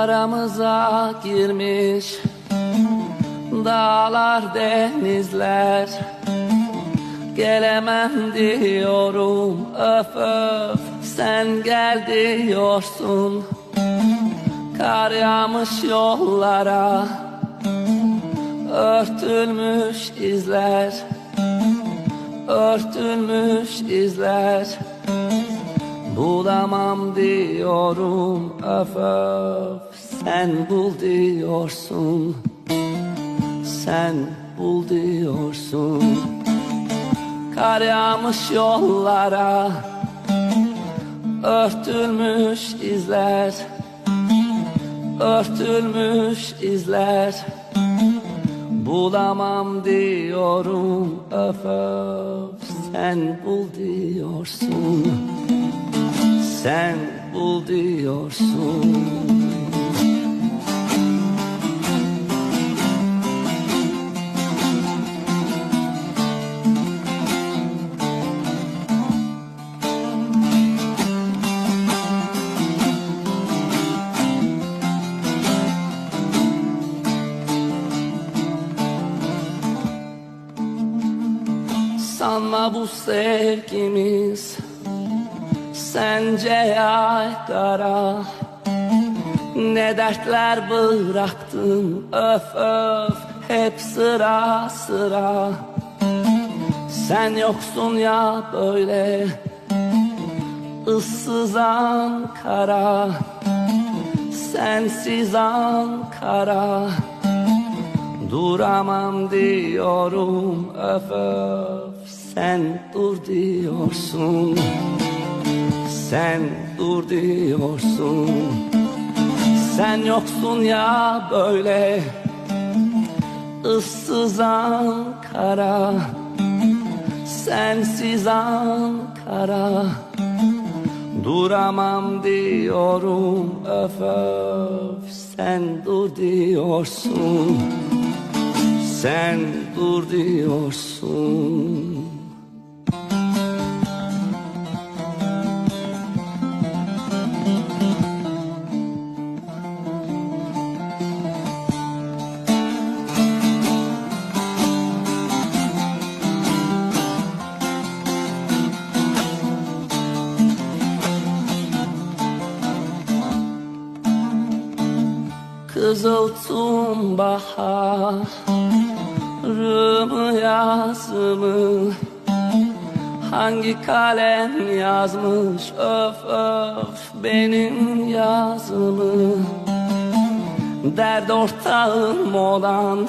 Aramıza girmiş dağlar, denizler. Gelemem diyorum, öf öf, sen gel diyorsun. Kar yağmış yollara, örtülmüş izler, örtülmüş izler. Bulamam diyorum, öf öf, sen bul diyorsun. Sen bul diyorsun. Kar yağmış yollara, örtülmüş izler, örtülmüş izler. Bulamam diyorum, öf öf, sen bul diyorsun. Sen bul diyorsun. Sanma bu sevgimiz sence yaygara. Ne dertler bıraktın, öf öf, hep sıra sıra. Sen yoksun ya böyle ıssız Ankara, sensiz Ankara. Duramam diyorum, öf öf, sen dur diyorsun. Sen dur diyorsun. Sen yoksun ya böyle ıssız Ankara, sensiz Ankara. Duramam diyorum, öf öf, sen dur diyorsun. Sen dur diyorsun. Kızıltım baharımı, yazımı hangi kalem yazmış, öf öf, benim yazımı. Dert ortağım olan